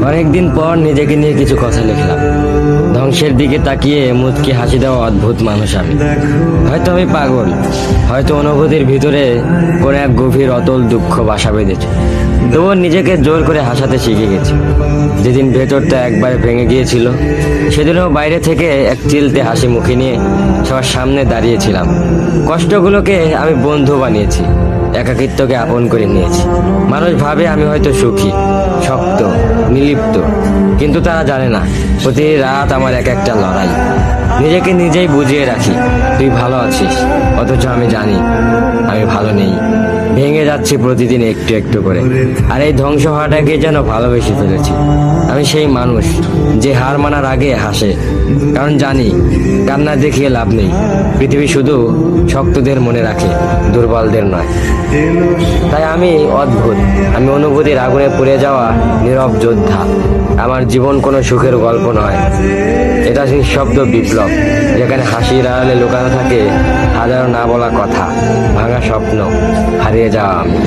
অনেকদিন পর নিজেকে নিয়ে কিছু কথা লিখলাম। ধ্বংসের দিকে তাকিয়ে মুচকি হাসি দেওয়া অদ্ভুত মানুষ আমি। হয়তো আমি পাগল, হয়তো অনুভূতির ভিতরে কোনো এক গভীর অতল দুঃখ বাসা বেঁধেছে। তবুও নিজেকে জোর করে হাসাতে শিখে গেছি। যেদিন ভেতরটা একবার ভেঙে গিয়েছিল, সেদিনও বাইরে থেকে এক চিলতে হাসি মুখে নিয়ে সবার সামনে দাঁড়িয়েছিলাম। কষ্টগুলোকে আমি বন্ধু বানিয়েছি, একাকিত্বকে আপন করে নিয়েছি। মানুষ ভাবে আমি হয়তো সুখী, শক্ত, নির্লিপ্ত, কিন্তু তারা জানে না প্রতি রাত আমার এক একটা লড়াই। নিজেকে নিজেই বুঝিয়ে রাখি তুই ভালো আছিস, অথচ আমি জানি আমি ভালো নেই। ভেঙে যাচ্ছি প্রতিদিন একটু একটু করে, আর এই ধ্বংস হওয়াটাকে যেন ভালোবেসে ফেলেছি। আমি সেই মানুষ যে হার মানার আগে হাসে, কারণ জানি কান্না দেখিয়ে লাভ নেই। পৃথিবী শুধু শক্তদের মনে রাখে, দুর্বলদের নয়। তাই আমি অদ্ভুত, আমি অনুভূতির আগুনে পুড়ে যাওয়া নীরব যোদ্ধা। আমার জীবন কোনো সুখের গল্প নয়, এটা নিঃশব্দ বিপ্লব, যেখানে হাসির আড়ালে লুকানো থাকে হাজারো না বলা কথা, ভাঙা স্বপ্ন, হারিয়ে যাওয়া আমি।